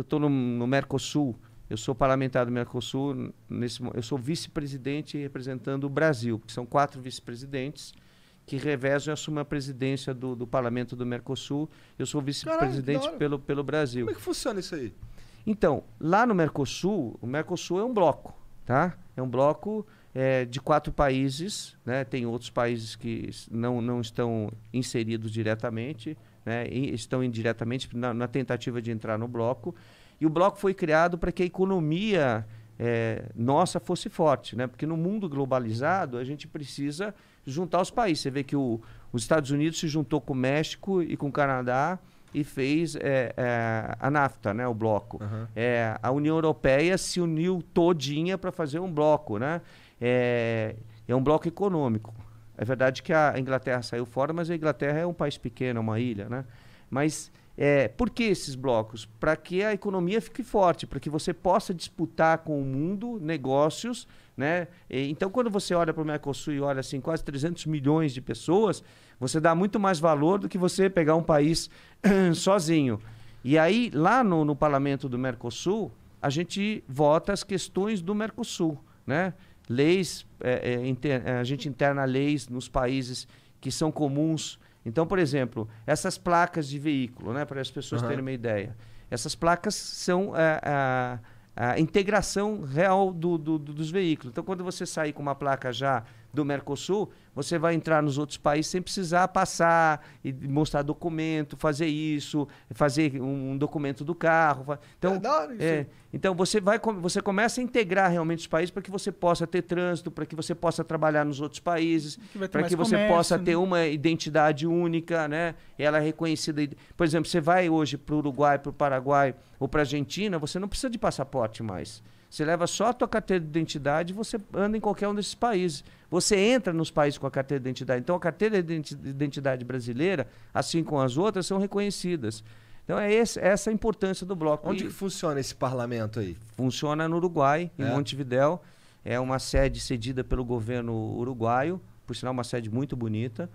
tô no Mercosul, eu sou parlamentar do Mercosul, eu sou vice-presidente representando o Brasil, porque são 4 vice-presidentes que revezam e assumem a presidência do parlamento do Mercosul. Eu sou vice-presidente pelo Brasil. Como é que funciona isso aí? Então, lá no Mercosul, o Mercosul é um bloco, tá? É um bloco de 4 países, né? Tem outros países que não estão inseridos diretamente, né? E estão indiretamente na tentativa de entrar no bloco. E o bloco foi criado para que a economia nossa fosse forte, né? Porque no mundo globalizado a gente precisa juntar os países. Você vê que os Estados Unidos se juntou com o México e com o Canadá e fez a NAFTA, né? O bloco. Uhum. A União Europeia se uniu todinha para fazer um bloco, né? É um bloco econômico. É verdade que a Inglaterra saiu fora, mas a Inglaterra é um país pequeno, é uma ilha, né? Mas por que esses blocos? Para que a economia fique forte, para que você possa disputar com o mundo negócios, né? Então, quando você olha para o Mercosul e olha assim, quase 300 milhões de pessoas, você dá muito mais valor do que você pegar um país sozinho. E aí, lá no parlamento do Mercosul, a gente vota as questões do Mercosul, né? Leis, a gente interna leis nos países que são comuns. Então, por exemplo, essas placas de veículo, né, para as pessoas terem uma ideia, essas placas são a integração real dos veículos. Então, quando você sair com uma placa já do Mercosul, você vai entrar nos outros países sem precisar passar e mostrar documento, fazer isso, fazer um documento do carro. Então, então você começa a integrar realmente os países para que você possa ter trânsito, para que você possa trabalhar nos outros países, para que você possa ter uma identidade única, né? Ela é reconhecida. Por exemplo, você vai hoje para o Uruguai, para o Paraguai ou para a Argentina, você não precisa de passaporte mais. Você leva só a tua carteira de identidade e você anda em qualquer um desses países. Você entra nos países com a carteira de identidade. Então, a carteira de identidade brasileira, assim como as outras, são reconhecidas. Então, essa a importância do bloco. Onde que funciona esse parlamento aí? Funciona no Uruguai, em Montevidéu. É uma sede cedida pelo governo uruguaio, por sinal, uma sede muito bonita.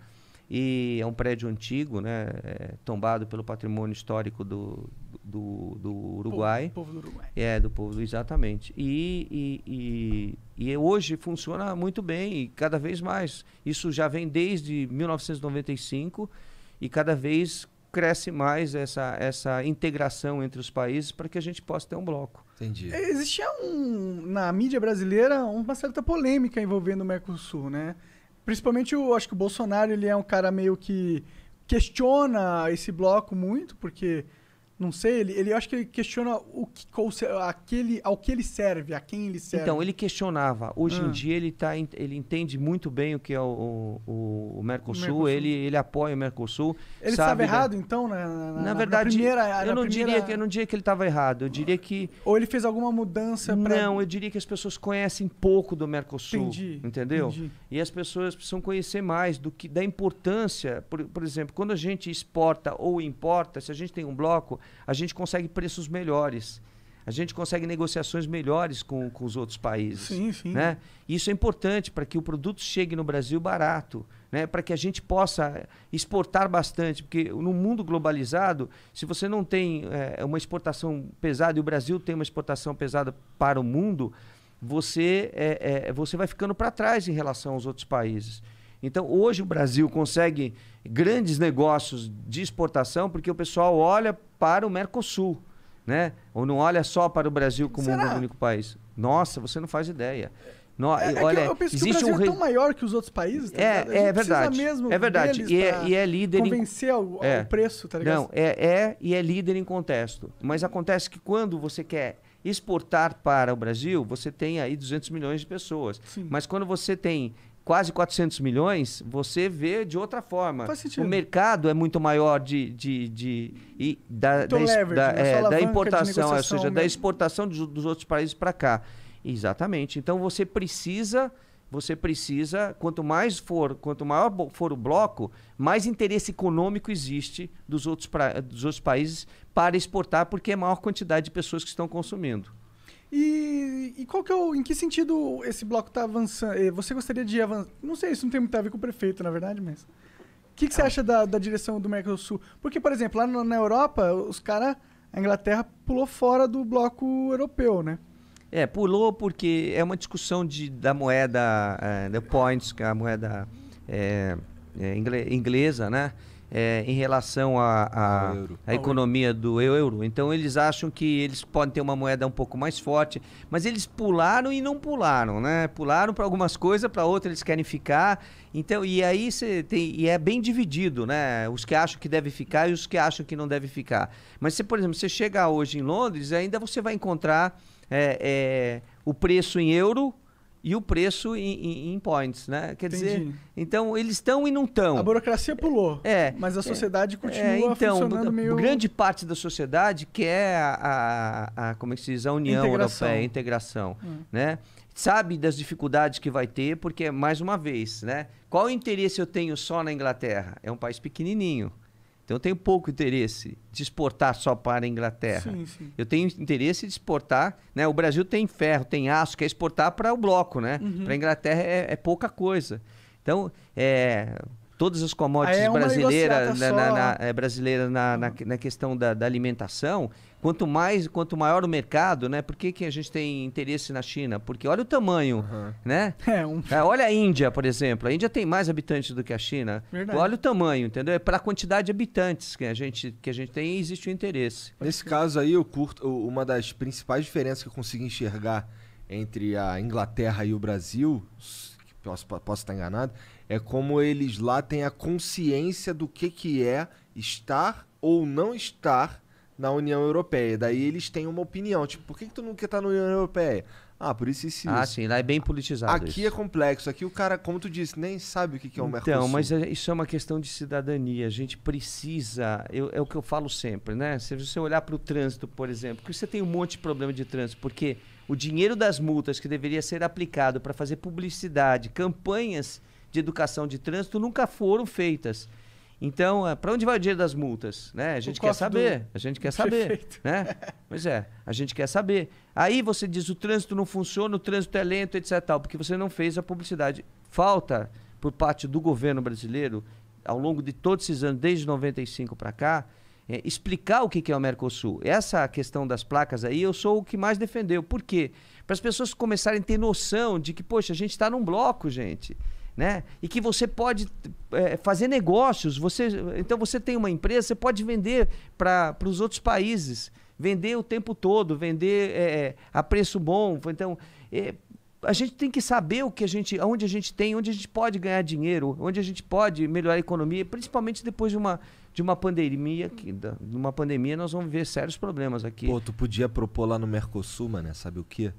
E é um prédio antigo, né, tombado pelo patrimônio histórico do Uruguai. Povo do Uruguai. Do povo, exatamente. E hoje funciona muito bem e cada vez mais. Isso já vem desde 1995 e cada vez cresce mais essa integração entre os países para que a gente possa ter um bloco. Entendi. Existia na mídia brasileira uma certa polêmica envolvendo o Mercosul, né? Principalmente, eu acho que o Bolsonaro ele é um cara meio que questiona esse bloco muito, porque, não sei, ele acho que ele questiona ao que ele serve, a quem ele serve. Então, ele questionava. Hoje em dia, ele entende muito bem o que é o Mercosul, ele apoia o Mercosul. Ele estava errado, então? Na verdade, eu não diria que ele estava errado, eu diria que... Ou ele fez alguma mudança Não, eu diria que as pessoas conhecem pouco do Mercosul, entendeu? Entendi. E as pessoas precisam conhecer mais da importância, por exemplo, quando a gente exporta ou importa, se a gente tem um bloco, a gente consegue preços melhores. A gente consegue negociações melhores com os outros países. Sim, sim. Né? Isso é importante para que o produto chegue no Brasil barato, né? Para que a gente possa exportar bastante. Porque no mundo globalizado, se você não tem uma exportação pesada, e o Brasil tem uma exportação pesada para o mundo, você vai ficando para trás em relação aos outros países. Então, hoje o Brasil consegue grandes negócios de exportação porque o pessoal olha para o Mercosul, né? Ou não olha só para o Brasil como um único país. Nossa, você não faz ideia. Olha, eu penso que o Brasil é tão maior que os outros países, tá ligado? É verdade. É verdade. E é líder convencer o preço, tá ligado? Não, e é líder em contexto. Mas acontece que quando você quer exportar para o Brasil, você tem aí 200 milhões de pessoas. Sim. Mas quando você tem quase 400 milhões, você vê de outra forma. Faz sentido. O mercado é muito maior da importação, ou seja, da exportação dos outros países para cá. Exatamente. Então você precisa, quanto maior for o bloco, mais interesse econômico existe dos outros países para exportar, porque é maior quantidade de pessoas que estão consumindo. E qual que em que sentido esse bloco está avançando? Você gostaria de avançar? Não sei, isso não tem muito a ver com o prefeito, na verdade, mas... O que você acha da direção do Mercosul? Porque, por exemplo, lá na Europa, os caras a Inglaterra pulou fora do bloco europeu, né? Pulou porque é uma discussão da moeda, the points, que é a moeda inglesa, né? Em relação à economia do euro. Então, eles acham que eles podem ter uma moeda um pouco mais forte, mas eles pularam e não pularam, né? Pularam para algumas coisas, para outras eles querem ficar. Então, e aí é bem dividido, né? Os que acham que deve ficar e os que acham que não deve ficar. Mas, se, por exemplo, você chega hoje em Londres, ainda você vai encontrar o preço em euro e o preço em points, né? Quer dizer, então eles estão e não estão. A burocracia pulou, mas a sociedade continua funcionando meio... Grande parte da sociedade quer como é que se diz? A União Europeia, a integração, né? Sabe das dificuldades que vai ter, porque, mais uma vez, né? Qual interesse eu tenho só na Inglaterra? É um país pequenininho. Então, eu tenho pouco interesse de exportar só para a Inglaterra. Sim. Eu tenho interesse de exportar, né? O Brasil tem ferro, tem aço, quer exportar para o bloco, né? Para a Inglaterra é pouca coisa. Então, todas as commodities brasileiras na questão da alimentação, quanto maior o mercado, né? Por que a gente tem interesse na China? Porque olha o tamanho, né? Olha a Índia, por exemplo. A Índia tem mais habitantes do que a China. Verdade. Olha o tamanho, entendeu? É pela quantidade de habitantes que a gente tem e existe o interesse. Nesse caso aí, eu curto uma das principais diferenças que eu consigo enxergar entre a Inglaterra e o Brasil, que posso estar enganado, é como eles lá têm a consciência do que é estar ou não estar na União Europeia. Daí eles têm uma opinião. Tipo, por que tu não quer estar na União Europeia? Por isso e isso. Sim, lá é bem politizado. Aqui é complexo. Aqui o cara, como tu disse, nem sabe o que é o Mercosul. Então, mas isso é uma questão de cidadania. A gente precisa... É o que eu falo sempre, né? Se você olhar para o trânsito, por exemplo, porque você tem um monte de problema de trânsito, porque o dinheiro das multas que deveria ser aplicado para fazer publicidade, campanhas de educação de trânsito nunca foram feitas. Então, para onde vai o dinheiro das multas? Né? A gente quer saber. A gente quer saber. Né? Pois a gente quer saber. Aí você diz, o trânsito não funciona, o trânsito é lento, etc. Porque você não fez a publicidade. Falta, por parte do governo brasileiro, ao longo de todos esses anos, desde 95 para cá, explicar o que é o Mercosul. Essa questão das placas aí, eu sou o que mais defendeu. Por quê? Para as pessoas começarem a ter noção de que, poxa, a gente está num bloco, gente. Né? E que você pode fazer negócios. Então você tem uma empresa, você pode vender para os outros países, vender o tempo todo, vender a preço bom. Então, a gente tem que saber onde a gente tem, onde a gente pode ganhar dinheiro, onde a gente pode melhorar a economia, principalmente depois de uma pandemia. Numa pandemia nós vamos ver sérios problemas aqui. Pô, tu podia propor lá no Mercosul, mano, sabe o quê?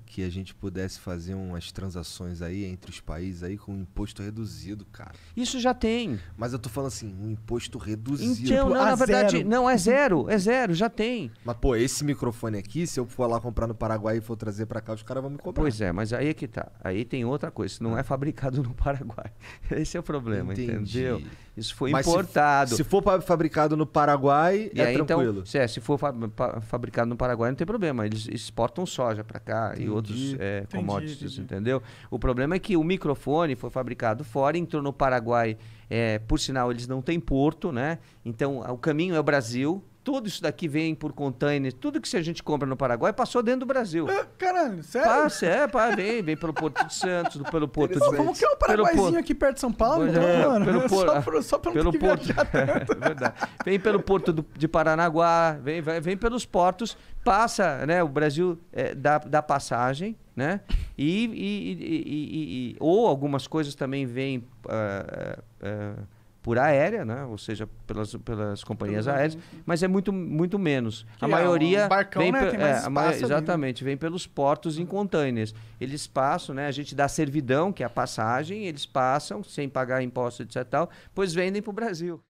Que a gente pudesse fazer umas transações aí entre os países aí com um imposto reduzido, cara. Isso já tem. Mas eu tô falando assim, um imposto reduzido. Então, na verdade, não, é zero, já tem. Mas, pô, esse microfone aqui, se eu for lá comprar no Paraguai e for trazer pra cá, os caras vão me cobrar. Pois é, mas aí é que tá. Aí tem outra coisa, isso não é fabricado no Paraguai. Esse é o problema, entendeu? Isso foi importado. Se for fabricado no Paraguai, e aí, tranquilo. Então, se for fabricado no Paraguai, não tem problema. Eles exportam soja para cá e outros commodities, entendeu? O problema é que o microfone foi fabricado fora, entrou no Paraguai. Por sinal, eles não têm porto, né? Então, o caminho é o Brasil. Tudo isso daqui vem por container. Tudo que a gente compra no Paraguai passou dentro do Brasil. Caralho, sério? Vem pelo Porto de Santos, pelo Porto de... Como que é um paraguaizinho aqui perto de São Paulo? Só pelo Porto. Verdade. Vem pelo Porto de Paranaguá, vem pelos portos, passa, né? O Brasil dá passagem, né? Ou algumas coisas também vêm por aérea, né? Ou seja, pelas companhias aéreas, mas é muito, muito menos. A maioria barcão, vem, né? Tem mais espaço exatamente, vem pelos portos em containers. Eles passam, né? A gente dá servidão, que é a passagem, eles passam sem pagar imposto, etc. Tal, pois vendem para o Brasil.